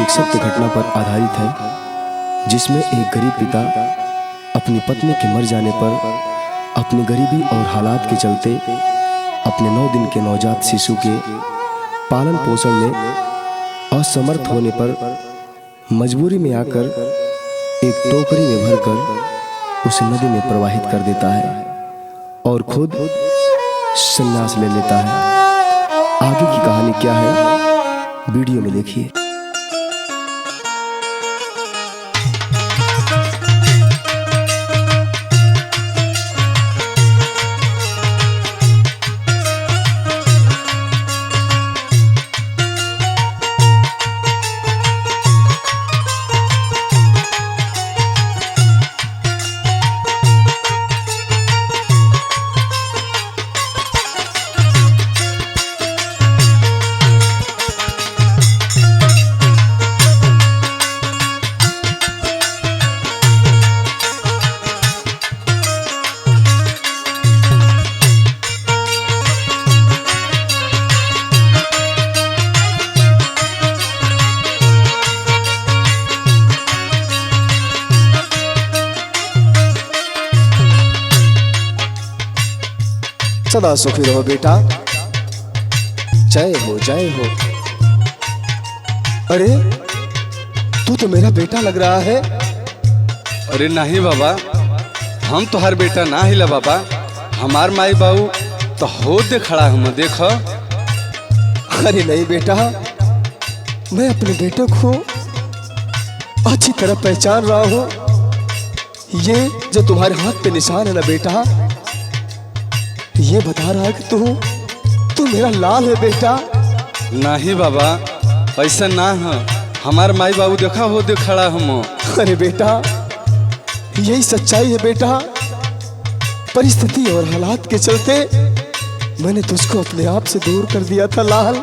एक सत्य घटना पर आधारित है, जिसमें एक गरीब पिता अपनी पत्नी के मर जाने पर अपनी गरीबी और हालात के चलते अपने 9 दिन के नवजात शिशु के पालन पोषण में असमर्थ होने पर मजबूरी में आकर एक टोकरी में भरकर उसे नदी में प्रवाहित कर देता है और खुद संन्यास ले लेता है। आगे की कहानी क्या है, वीडियो में देखिए। सदा सुखी रहो बेटा, जय हो जय हो। अरे तू तो मेरा बेटा लग रहा है। अरे नहीं बाबा, हम तो हर बेटा ना हिला बाबा, हमार माई बाबू तो हो दे खड़ा हम देखो। अरे नहीं बेटा, मैं अपने बेटे को अच्छी तरह पहचान रहा हूँ। ये जो तुम्हारे हाथ पे निशान है ना बेटा, ये बता रहा है कि तू मेरा लाल है बेटा। नहीं बाबा, ऐसा ना है, हमार माई बाबू देखा हो दे खड़ा हम। अरे बेटा, यही सच्चाई है बेटा। परिस्थिति और हालात के चलते मैंने तुझको अपने आप से दूर कर दिया था लाल।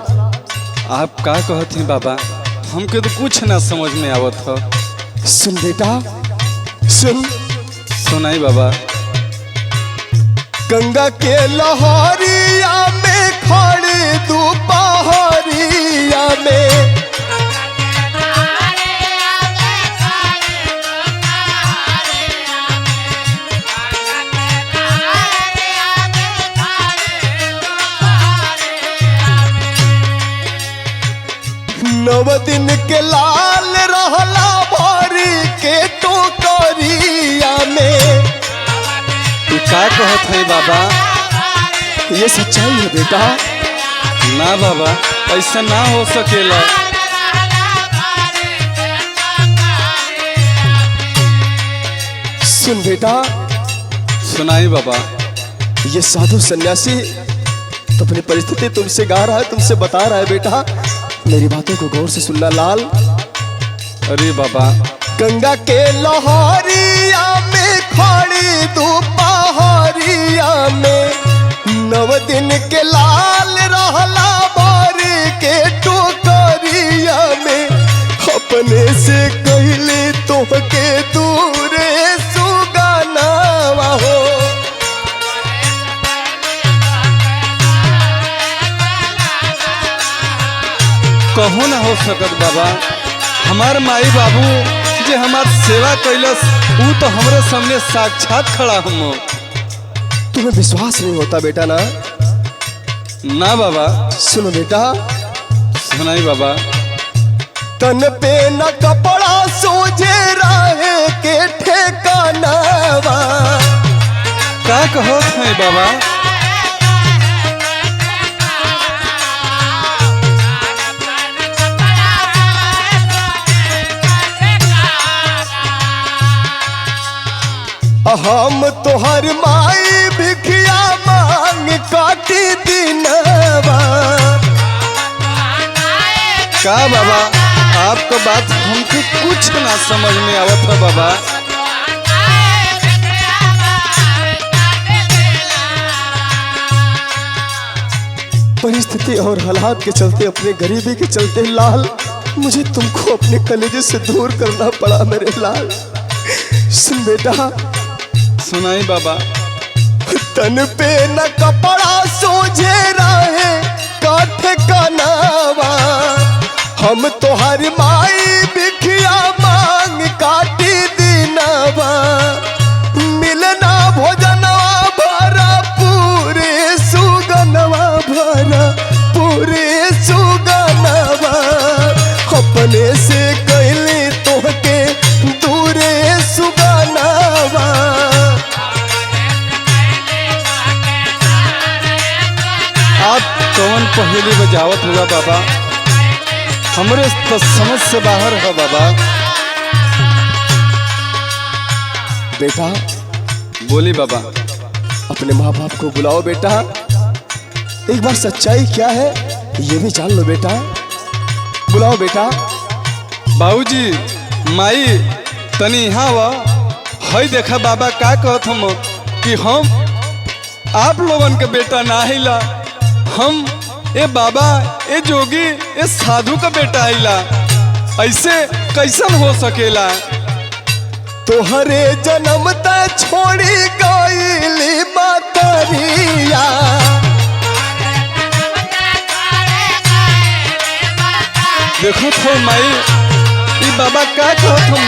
आप क्या कहते हैं बाबा, हमके तो कुछ ना समझ में आवत हो। सुन बेटा सुन। सुनाई बाबा। गंगा के लहरिया में खड़े दोपहरिया में, नव दिन के लाल रहला भरी के टोकरिया में। क्या कहत है बाबा? ये सच्चाई है बेटा। ना बाबा, ऐसा ना हो सकेला। सुन बेटा। सुनाई बाबा। ये साधु सन्यासी तो अपनी परिस्थिति तुमसे गा रहा है, तुमसे बता रहा है बेटा। मेरी बातों को गौर से सुनना लाल। अरे बाबा। गंगा के लहरिया में खड़ी दोपहरिया में, 9 दिन के लाल रहला बारी के टोकरिया में। अपने से कहले तोहके दूर सुगानावा हो। कहो ना हो सकत बाबा, हमार माई बाबू जे हमार सेवा कैलस, वो तो हमारे सामने साक्षात खड़ा हम। तुम्हें विश्वास नहीं होता बेटा ना? ना बाबा। सुनो बेटा। सुनाई बाबा। तन पे न कपड़ा सोझे रहे के ठेकानावा। क्या कहो है बाबा? हम तोहर माई भिखिया मांग काटी दिनवा। क्या बाबा, आपका बात हमको कुछ ना समझ में आवत है बाबा। परिस्थिति और हालात के चलते, अपने गरीबी के चलते लाल, मुझे तुमको अपने कलेजे से दूर करना पड़ा मेरे लाल। सुन बेटा। सुनाई बाबा। तन पे न कपड़ा सोझे रहे काठ का नावा। हम तोहर माई बिखिया मांग काटी दीनवा, मिलना भोजनवा भरा पूरे सुगनवा, भरा पूरे सुगनवा, अपने से कैली तोहके दूरे सुगनवा। आप कौन पहेली बजावत हुआ बाबा, हमरे तो समझ से बाहर है बाबा। बेटा बोली बाबा। अपने माँ बाप को बुलाओ बेटा, एक बार सच्चाई क्या है ये भी जान लो बेटा, बुलाओ बेटा। बाबूजी माई तनी यहाँ वा, हई देखा बाबा का कहत हम कि हम आप लोगन के बेटा ना हिला, हम ए बाबा ए जोगी ए साधु का बेटा हिला, ऐसे कैसन हो सकेला। तोहरे जन्म त छोड़ी गईली मतरिया, देखो तो माई ई बाबा का कहत हम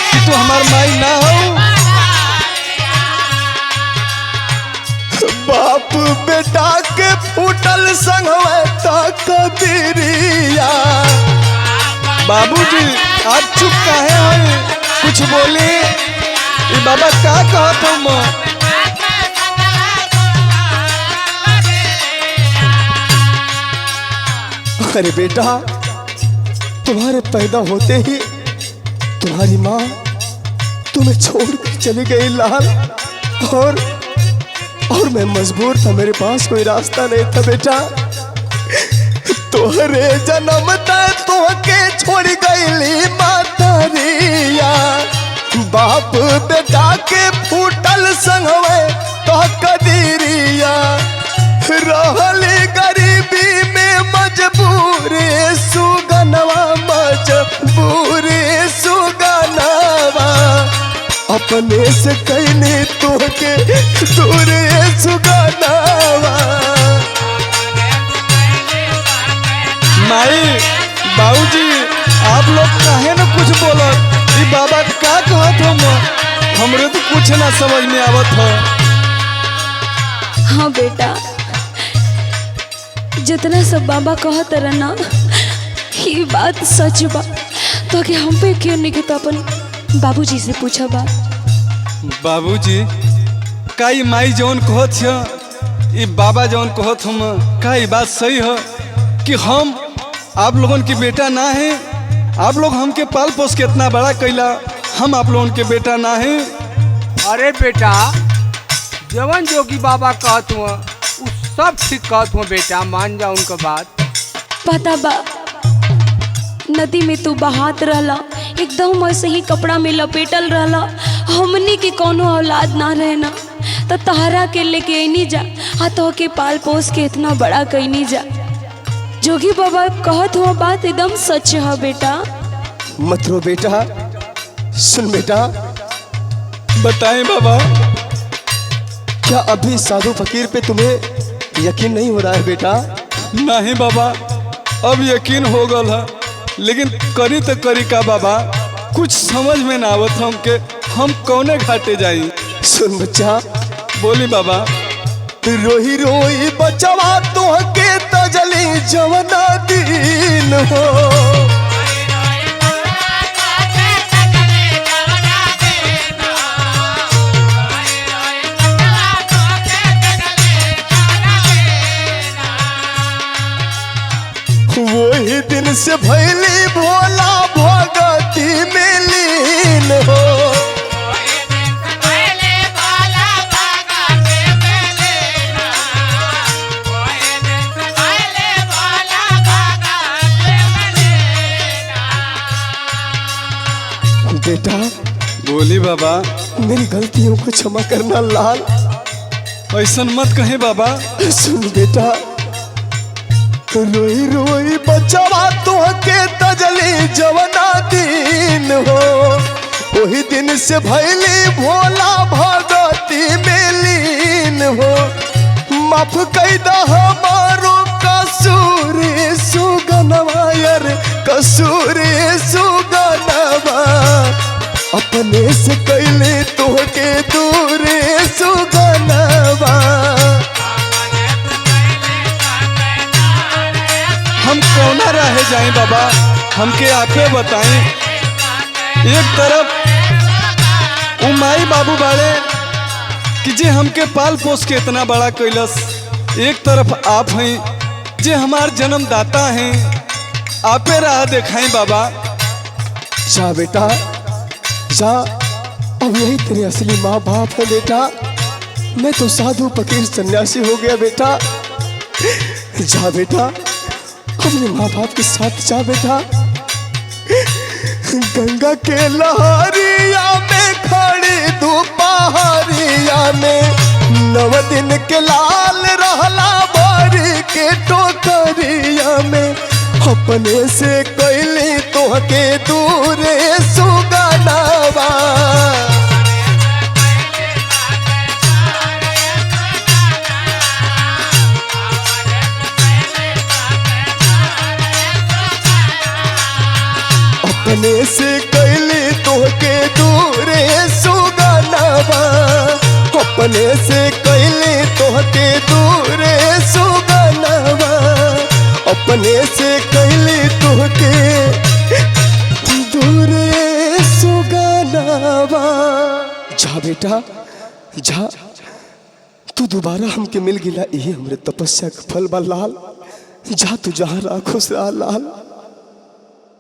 कि तू हमार माई ना हो। बाप बेटा के फूटल संगवे त कबीरिया। बाबूजी आप चुप काहे हैं, कुछ बोली। ई बाबा का कहत हम। अरे बेटा तुम्हारे पैदा होते ही तुम्हारी माँ तुम्हें छोड़ कर चली गई लाल, और मैं मजबूर था, मेरे पास कोई रास्ता नहीं था बेटा। तोहरे जन्म तक तोहके छोड़ गईली मातरिया, बाप बेटा के फूटल संगवे तो कदीरिया, रहली गरीबी में मजबूर सुगनवा, मजबूर सुगनवा, अपने से कहने तोहके दूर सुगनवा। माई बाबूजी आप लोग काहे न कुछ बोलत, ई बाबा का कहत हम, हमरे तो कुछ ना समझ में आवत है। हाँ बेटा, जितना सब बाबा कहत रहना ये बात सच बा, तो कि हम पे क्यों नहीं तो अपन बाबूजी से पूछा बा। बाबूजी का ई माई जौन कहत है, ई बाबा जौन कहत हम, का ई बात सही है कि हम आप लोगन के बेटा ना है? आप लोग हमके पाल पोस के इतना बड़ा कैला, हम आप लोगन के बेटा ना है? अरे बेटा जवन जोगी बाबा कहत हुआ सब ठीक कहत हुआ बेटा, मान जा उनका बात। पता बा नदी में तू बहात रहला, एकदम ऐसे ही कपड़ा में लपेटल रहला, हमनी के कोनो औलाद ना रहना, तो तहरा के लेके नहीं जा, हाँ तो के पाल पोस के इतना बड़ा कैनी जा। जोगी बाबा कहत हुआ बात एकदम सच है बेटा। मत रो बेटा, सुन बेटा। बताएं बाबा। क्या अभी साधु फकीर पे तुम्हें यकीन नहीं हो रहा है बेटा? नहीं बाबा, अब यकीन हो गल है, लेकिन करी तो करी का बाबा, कुछ समझ में ना आवत हमके, हम कौने घाटे जाई। सुन बच्चा। बोली बाबा। रोही रोही बचवा तोहके तजली जवना दिन हो, वही दिन से भैली भोला भगती में लीन हो। बेटा। बोली बाबा। मेरी गलतियों को क्षमा करना लाल। ऐसा मत कहे बाबा। सुन बेटा, रोई रोई बचवा तोहके तजली जवना दिन हो, वही दिन से भैली भोला भगती में लीन हो। माफ कैदा हमारो कसूर सुगनवा यार अपने से कैले तोहके दूरे सुगनवा। हम कौना रहे जाए बाबा, हमके आपे बताएं। एक तरफ उमाई बाबू बाड़े कि जे हमके पाल पोस के इतना बड़ा कैलस, एक तरफ आप हैं जे हमार जन्मदाता हैं, आपे राह दिखाएं बाबा। जा बेटा जा, अब यही तेरे असली माँ बाप है बेटा। मैं तो साधु फकीर सन्यासी हो गया बेटा। जा बेटा, अपने माँ बाप के साथ जा बेटा। गंगा के लहरिया में खड़ी दोपहरिया में, 9 दिन के लाल रहला बारी के टोकरिया में। अपने से कैली तोहके दूरे सुगनवा। अपने से कैली तोहके दूरे सुगनवा। अपने से कैली तोहके दूरे सुगनवा। अपने से कैली तोहके दूरे सुगनवा। जा बेटा जा, तू दोबारा हमके मिल गिला, यही हमरे तपस्या का फल बा लाल। जा तू जहाँ रहा खुश रहा लाल।